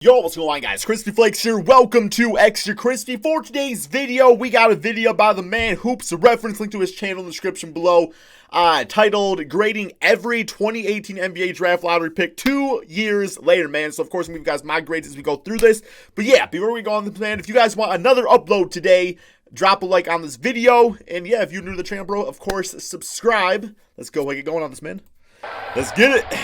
Yo, what's going on, guys? Crispy Flakes here. Welcome to Extra Crispy. For today's video, we got a video by the man Hoops, a reference link to his channel in the description below, titled Grading Every 2018 NBA Draft Lottery Pick 2 years later, man. So, of course, I'm going to give you guys my grades as we go through this. But yeah, before we go on this, man, if you guys want another upload today, drop a like on this video. And yeah, if you're new to the channel, bro, of course, subscribe. Let's go get going on this, man. Let's get it.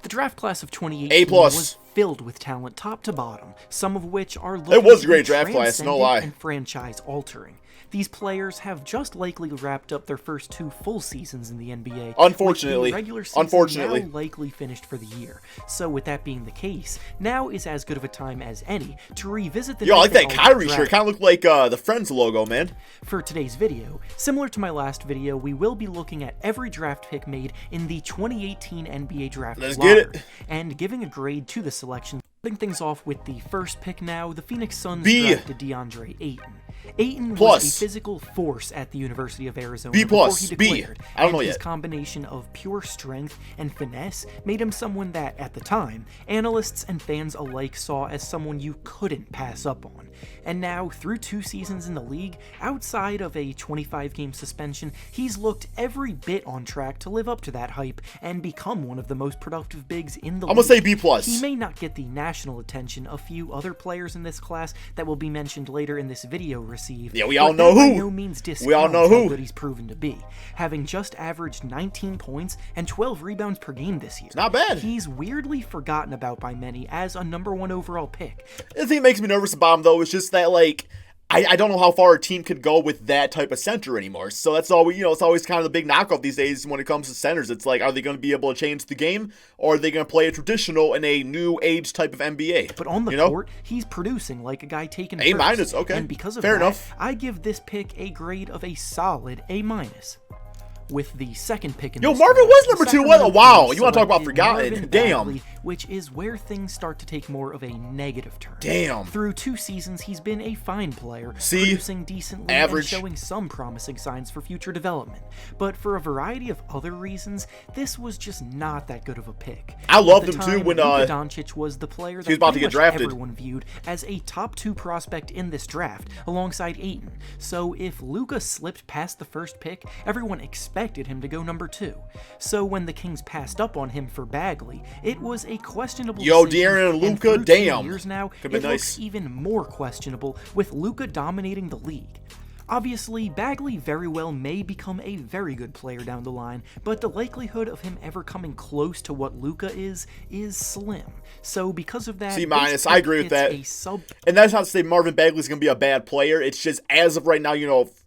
The draft class of 2018 was filled with talent top to bottom, some of which are looking it was a great draft class, no lie, and franchise altering. These players have just likely wrapped up their first 2 full seasons in the NBA. Unfortunately, regular season now likely finished for the year. So with that being the case, now is as good of a time as any to revisit the. Yo, I like that Kyrie shirt. Kind of looked like the Friends logo, man. For today's video, similar to my last video, we will be looking at every draft pick made in the 2018 NBA Draft lottery and giving a grade to the selection. Starting things off with the first pick now, the Phoenix Suns drafted DeAndre Ayton. Ayton was a physical force at the University of Arizona before he declared, and his combination of pure strength and finesse made him someone that, at the time, analysts and fans alike saw as someone you couldn't pass up on. And now, through 2 seasons in the league, outside of a 25-game suspension, he's looked every bit on track to live up to that hype and become one of the most productive bigs in the league. I'm gonna say B+. He may not get the national attention a few other players in this class that will be mentioned later in this video receive. Yeah, we all know who. By no means discount how good he's proven to be, having just averaged 19 points and 12 rebounds per game this year. Not bad. He's weirdly forgotten about by many as a #1 overall pick. The thing that makes me nervous about him, though, is just that, like, I don't know how far a team could go with that type of center anymore. So that's all it's always kind of the big knockoff these days when it comes to centers. It's like, are they going to be able to change the game, or are they going to play a traditional in a new age type of NBA? But on the court, he's producing like a guy taken A-, first. okay. And because of Fair that, enough. I give this pick a grade of a solid A-. With the second pick in Yo, this Marvin draft, was number 2. What? Wow, you want to talk about forgotten? Damn. Bagley, which is where things start to take more of a negative turn. Damn. Through 2 seasons, he's been a fine player, producing decently average, and showing some promising signs for future development. But for a variety of other reasons, this was just not that good of a pick. I loved him too when Luka Doncic was the player that he was about to get drafted. Everyone viewed as a top 2 prospect in this draft, alongside Ayton. So if Luka slipped past the first pick, everyone expected him to go number 2. So when the Kings passed up on him for Bagley, it was a questionable decision. De'Aaron and Luka, damn. Years now, it looks even more questionable with Luka dominating the league. Obviously, Bagley very well may become a very good player down the line, but the likelihood of him ever coming close to what Luka is slim. So because of that, C-, I agree with that. And that's not to say Marvin Bagley's going to be a bad player. It's just, as of right now,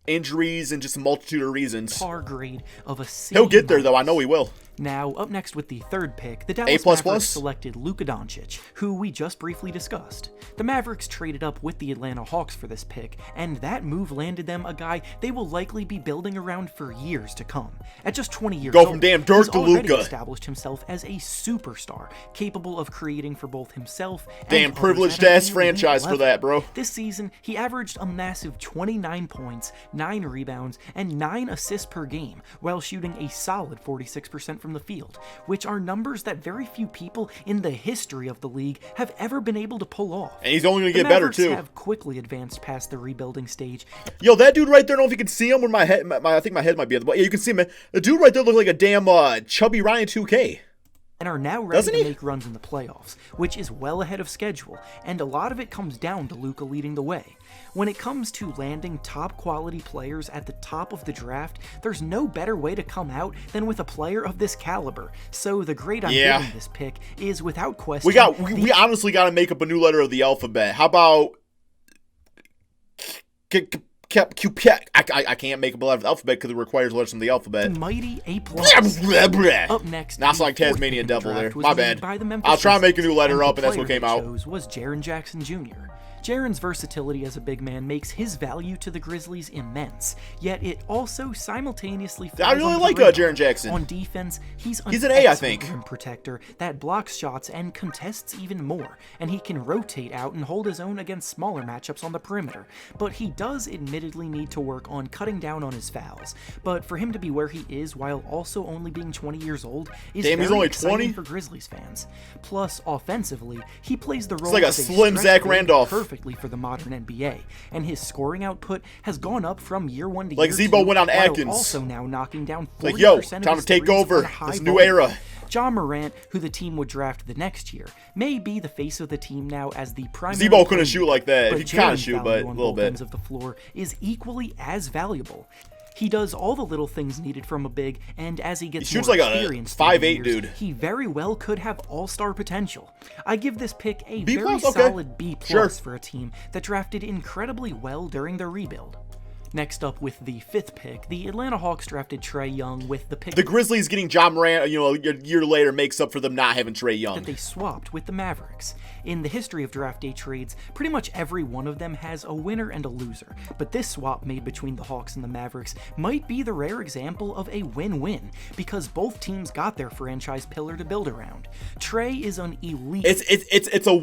injuries and just a multitude of reasons. Par grade of a C-. He'll get there, though. I know he will. Now, up next with the third pick, the Dallas Mavericks selected Luka Doncic, who we just briefly discussed. The Mavericks traded up with the Atlanta Hawks for this pick, and that move landed them a guy they will likely be building around for years to come. At just 20 years old, from damn dirt to Luka. He's already established himself as a superstar, capable of creating for both himself and damn privileged ass franchise for that, bro. This season, he averaged a massive 29 points, 9 rebounds, and 9 assists per game, while shooting a solid 46% from the field, which are numbers that very few people in the history of the league have ever been able to pull off. And he's only going to get better, too. The Mavericks have quickly advanced past the rebuilding stage. Yo, that dude right there, I don't know if you can see him, or my head, I think my head might be at the bottom. Yeah, you can see him. The dude right there looks like a damn chubby Ryan 2K. And are now ready to make runs in the playoffs, which is well ahead of schedule, and a lot of it comes down to Luka leading the way. When it comes to landing top-quality players at the top of the draft, there's no better way to come out than with a player of this caliber. So the grade I'm giving this pick is, without question, we honestly got to make up a new letter of the alphabet. How about I can't make a letter of the alphabet because it requires letters from the alphabet. The mighty A+. Up next, not like Tasmanian Devil there. My bad. I'll try and make a new letter up, and that's what came out. Was Jaren Jackson Jr. Jaren's versatility as a big man makes his value to the Grizzlies immense, yet it also simultaneously I really like Jaren Jackson. On defense, he's an A, I think. Rim protector that blocks shots and contests even more, and he can rotate out and hold his own against smaller matchups on the perimeter. But he does admittedly need to work on cutting down on his fouls. But for him to be where he is while also only being 20 years old is he's only 20 for Grizzlies fans. Plus, offensively, he plays the role like a of slim Zach Randolph perfectly for the modern NBA, and his scoring output has gone up from year 1 to like year 2. Zebo went on Atkins. Also now knocking down 40% like, yo, of time to his take threes over on high this new volume. era. Ja Morant, who the team would draft the next year, may be the face of the team now as the primary. Zebo couldn't shoot like that. He kind of Jaren's shoot, but a value on little both bit. ends of the floor is equally as valuable. He does all the little things needed from a big, and as he gets shoots more like a experience 5'8" dude. he very well could have all-star potential. I give this pick a B+, very okay. solid B+ Sure. for a team that drafted incredibly well during their rebuild. Next up with the 5th pick, the Atlanta Hawks drafted Trae Young with the pick The Grizzlies getting Ja Morant, you know, a year later makes up for them not having Trae Young. that they swapped with the Mavericks. In the history of draft day trades, pretty much every one of them has a winner and a loser, but this swap made between the Hawks and the Mavericks might be the rare example of a win-win, because both teams got their franchise pillar to build around. Trae is an elite. It's a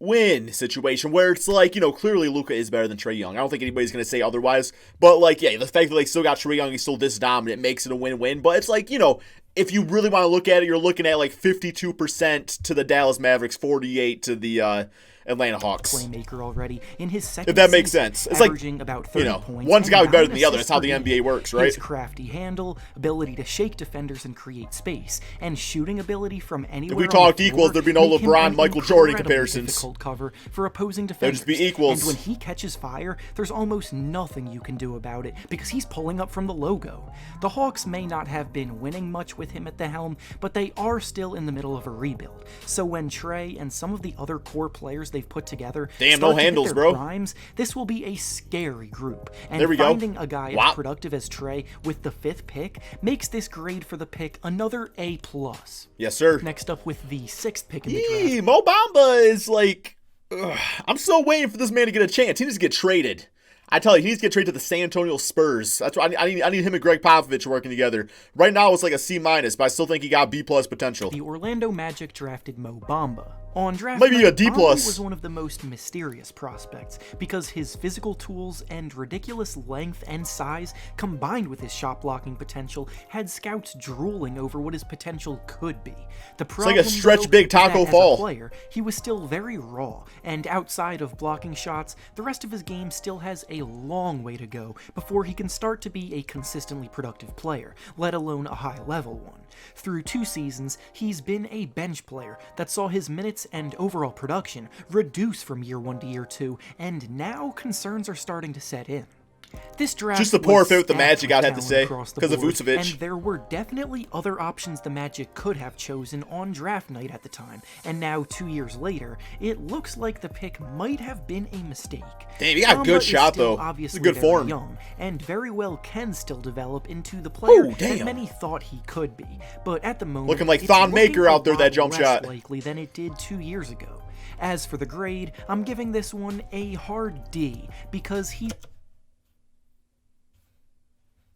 win situation where it's like, you know, clearly Luka is better than Trae Young. I don't think anybody's going to say otherwise. But, like, yeah, the fact that they still got Trae Young, he's still this dominant, makes it a win-win. But it's like, you know, if you really want to look at it, you're looking at like 52% to the Dallas Mavericks, 48% to the Atlanta Hawks. Playmaker already in his second If that makes season, sense. It's like, averaging about 30 you know, points one's and got to be better 9 than the other. That's assists how per the game. NBA works, right? His crafty handle, ability to shake defenders and create space, and shooting ability from anywhere. If we on talked the equals, floor there'd be no make him LeBron, an Michael Jordan incredibly comparisons. difficult cover for opposing They'd defenders. just be equals. And when he catches fire, there's almost nothing you can do about it because he's pulling up from the logo. The Hawks may not have been winning much with him at the helm, but they are still in the middle of a rebuild. So when Trae and some of the other core players they've put together Damn, start no to hit handles, their bro. primes, this will be a scary group. And There we go. finding a guy Wow. as productive as Trae with the 5th pick makes this grade for the pick another A+. Yes, sir. Next up with the 6th pick in the Yee, draft. Mo Bamba is like, I'm still waiting for this man to get a chance. He needs to get traded. I tell you, he needs to get traded to the San Antonio Spurs. That's why I need him and Greg Popovich working together. Right now, it's like a C-, but I still think he got B+ potential. The Orlando Magic drafted Mo Bamba. On draft Maybe night, a D+. Bamba was one of the most mysterious prospects because his physical tools and ridiculous length and size, combined with his shot blocking potential, had scouts drooling over what his potential could be. The problem, like a stretch though, big is that Taco as a Fall. player, he was still very raw, and outside of blocking shots, the rest of his game still has a long way to go before he can start to be a consistently productive player, let alone a high-level one. Through 2 seasons, he's been a bench player that saw his minutes and overall production reduce from year 1 to year 2, and now concerns are starting to set in. This draft Just the poor was fit with the stacked Magic, I'd have to talent say, across the because of board, Vucevic. and there were definitely other options the Magic could have chosen on draft night at the time, and now 2 years later, it looks like the pick might have been a mistake. Damn, he got a Bamba good is shot, still though. obviously It's a good very form. young, and very well can still develop into the player Ooh, that damn. many thought he could be. But at the moment, Looking like it's Thon looking Maker a out there, that lot jump less shot. likely than it did 2 years ago. As for the grade, I'm giving this one a hard D because he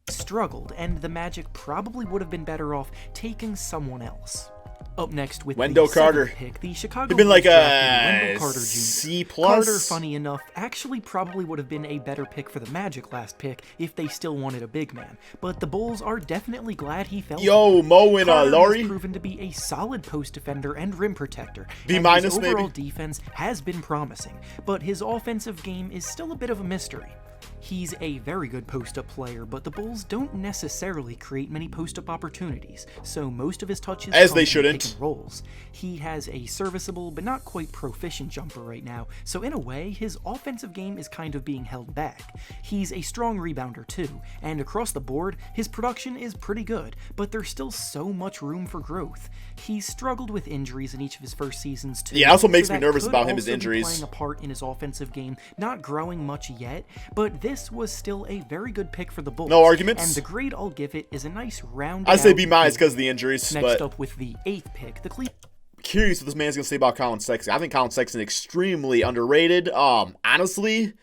struggled, and the Magic probably would have been better off taking someone else. Up next with Wendell the Carter. 7th pick, the Chicago He'd been like Bulls drafted a Wendell Carter Jr. C+. Carter, funny enough, actually probably would have been a better pick for the Magic last pick if they still wanted a big man, but the Bulls are definitely glad he fell. Yo, Mo and Carter Laurie. has proven to be a solid post defender and rim protector. B- and his maybe? overall defense has been promising, but his offensive game is still a bit of a mystery. He's a very good post-up player, but the Bulls don't necessarily create many post-up opportunities, so most of his touches As come they from shouldn't. pick and rolls. He has a serviceable but not quite proficient jumper right now, so in a way, his offensive game is kind of being held back. He's a strong rebounder too, and across the board, his production is pretty good, but there's still so much room for growth. He's struggled with injuries in each of his first seasons too. Yeah, that's what makes so me that nervous could about him, his also be injuries. playing a part in his offensive game, not growing much yet, but this was still a very good pick for the Bulls. No arguments. And the grade I'll give it is a nice round. I say B- because of the injuries, Next but up with the 8th pick, the Cleveland. curious what this man's going to say about Collin Sexton. I think Collin Sexton is extremely underrated. Honestly,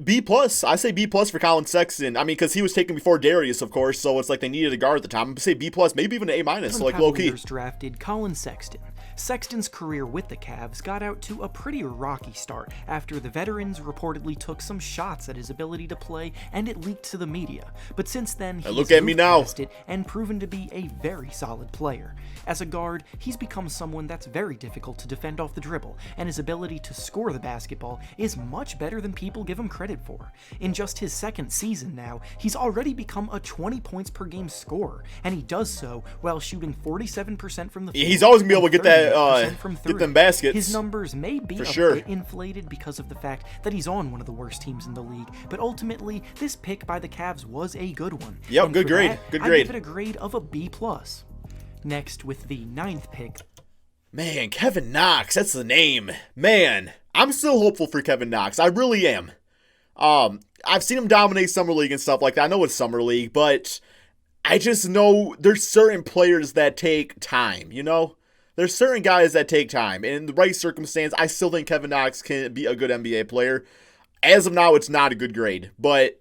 B+. I say B+ for Collin Sexton. I mean, because he was taken before Darius, of course, so it's like they needed a guard at the time. I'm going to say B+, maybe even an A-, so like low-key. Drafted Collin Sexton. Sexton's career with the Cavs got out to a pretty rocky start after the veterans reportedly took some shots at his ability to play and it leaked to the media. But since then, he's moved past it and proven to be a very solid player. As a guard, he's become someone that's very difficult to defend off the dribble, and his ability to score the basketball is much better than people give him credit for. In just his second season now, he's already become a 20 points per game scorer, and he does so while shooting 47% from the field. He's always going to be able to get that get them baskets. His numbers may be a bit inflated because of the fact that he's on one of the worst teams in the league, but ultimately, this pick by the Cavs was a good one. Yep, and good grade. Good grade. I give it a grade of a B+. Next, with the 9th pick. Man, Kevin Knox, that's the name. Man, I'm still hopeful for Kevin Knox. I really am. I've seen him dominate Summer League and stuff like that. I know it's Summer League, but I just know there's certain players that take time, you know? There's certain guys that take time. And in the right circumstance, I still think Kevin Knox can be a good NBA player. As of now, it's not a good grade, but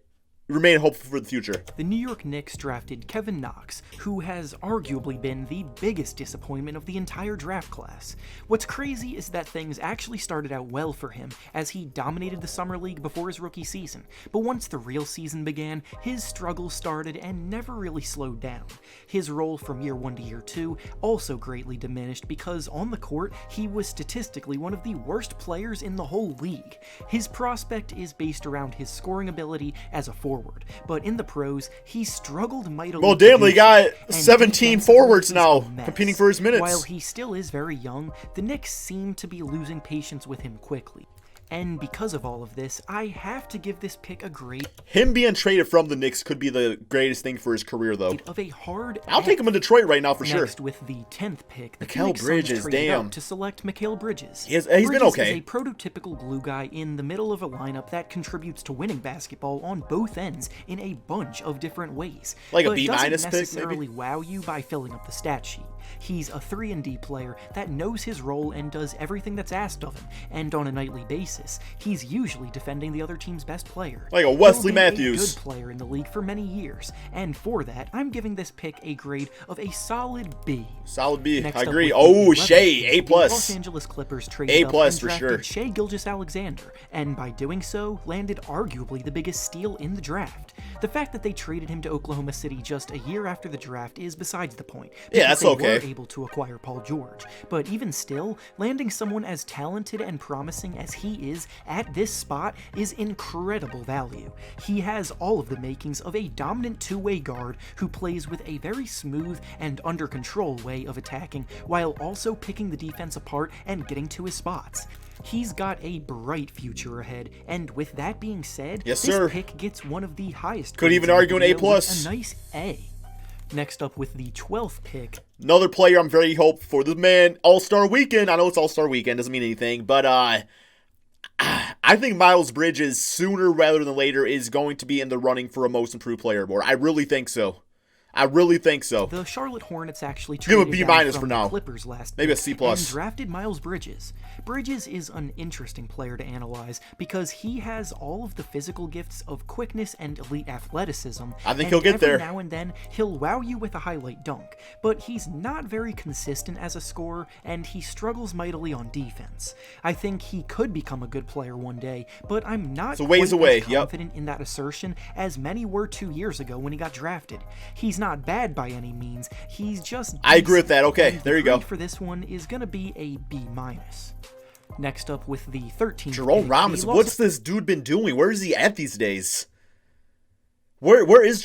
remain hopeful for the future. The New York Knicks drafted Kevin Knox, who has arguably been the biggest disappointment of the entire draft class. What's crazy is that things actually started out well for him, as he dominated the Summer League before his rookie season, but once the real season began, his struggles started and never really slowed down. His role from year 1 to year 2 also greatly diminished because on the court, he was statistically one of the worst players in the whole league. His prospect is based around his scoring ability as a forward, but in the pros, he struggled mightily. Well, damn, they got 17 forwards now competing for his minutes. While he still is very young, the Knicks seem to be losing patience with him quickly. And because of all of this, I have to give this pick a grade. Him being traded from the Knicks could be the greatest thing for his career, though. Of a hard I'll take him in Detroit right now for sure. Next, with the 10th pick, the Mikal Bridges, damn. To select Mikal Bridges. He's been okay. Is a prototypical glue guy in the middle of a lineup that contributes to winning basketball on both ends in a bunch of different ways. Like but a B- doesn't pick, necessarily maybe? wow you by filling up the stat sheet. He's a 3-and-D player that knows his role and does everything that's asked of him, and on a nightly basis, he's usually defending the other team's best player. Like a Wesley Matthews. He'll be a good player in the league for many years, and for that, I'm giving this pick a grade of a solid B. Solid B. Next I agree. up Oh, with the Shea, 11th pick, A+. the Los Angeles Clippers traded up and for drafted sure. Shea Gilgeous-Alexander, and by doing so, landed arguably the biggest steal in the draft. The fact that they traded him to Oklahoma City just a year after the draft is besides the point. Yeah, that's okay. They were able to acquire Paul George, but even still, landing someone as talented and promising as he is at this spot is incredible value. He has all of the makings of a dominant two-way guard who plays with a very smooth and under control way of attacking while also picking the defense apart and getting to his spots. He's got a bright future ahead, and with that being said, yes, this sir. Pick gets one of the highest. Could even argue an A+. A nice A. Next up with the 12th pick. Another player I'm very hopeful for. This man, All-Star Weekend. I know it's All-Star Weekend, doesn't mean anything, but I think Miles Bridges, sooner rather than later, is going to be in the running for a Most Improved Player award. I really think so. I really think so. The Charlotte Hornets actually give him a traded B- down for from now. the Clippers last Maybe a year C+. and drafted Miles Bridges. Bridges is an interesting player to analyze because he has all of the physical gifts of quickness and elite athleticism. I think he'll get there. Every now and then, he'll wow you with a highlight dunk, but he's not very consistent as a scorer, and he struggles mightily on defense. I think he could become a good player one day, but I'm not ways quite away. as confident in that assertion as many were 2 years ago when he got drafted. He's not bad by any means, he's just decent. I agree with that. Okay, And there you the go. grade for this one is going to be a B-. Next up with the 13th Jerome pick, Robinson. the What's this dude been doing? Where is he at these days? Where is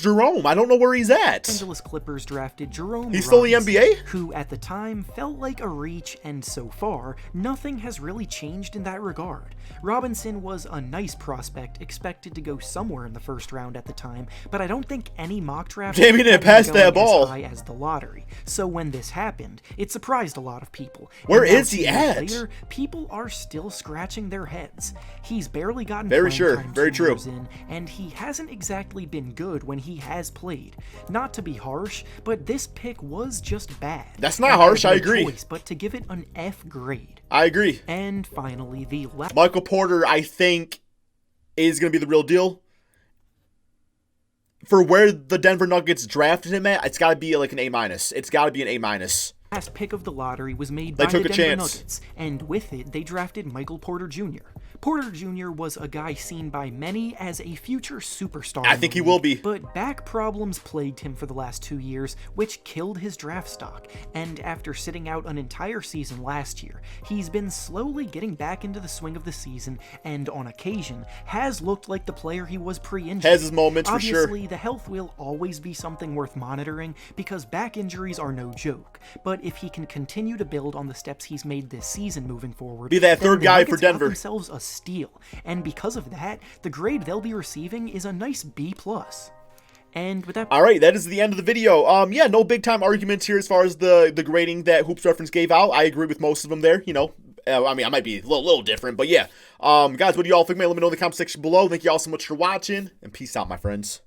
Jerome? I don't know where he's at. Los Angeles Clippers drafted Jerome He's still in the Robinson, NBA? who at the time felt like a reach, and so far, nothing has really changed in that regard. Robinson was a nice prospect, expected to go somewhere in the first round at the time, but I don't think any mock draft Damn, he didn't had him pass that going ball. as high as the lottery. So when this happened, it surprised a lot of people. Where And now, is he 2 years at? Later, people are still scratching their heads. He's barely gotten Very playing sure. time Very 2 true. years in, and he hasn't exactly been good when he has played. Not to be harsh, but this pick was just bad. That's not harsh, I agree. Choice, but to give it an F grade. I agree. And finally, the last... Michael Porter, I think, is going to be the real deal. For where the Denver Nuggets drafted him at, it's got to be like an A-. It's got to be an A-. Last pick of the lottery was made by the Denver Nuggets, and with it, they drafted Michael Porter Jr. Porter Jr. was a guy seen by many as a future superstar. I think he will be. But back problems plagued him for the last 2 years, which killed his draft stock. And after sitting out an entire season last year, he's been slowly getting back into the swing of the season, and on occasion, has looked like the player he was pre-injury. Has his moments for sure. Obviously, the health will always be something worth monitoring, because back injuries are no joke. But if he can continue to build on the steps he's made this season moving forward, be that third guy for Denver. Themselves a steal, and because of that, the grade they'll be receiving is a nice B+. And with that, all right, that is the end of the video. Yeah, no big time arguments here as far as the grading that Hoops Reference gave out. I agree with most of them there. You know, I mean, I might be a little different, but yeah. Guys, what do y'all think? Let me know in the comment section below. Thank you all so much for watching, and peace out, my friends.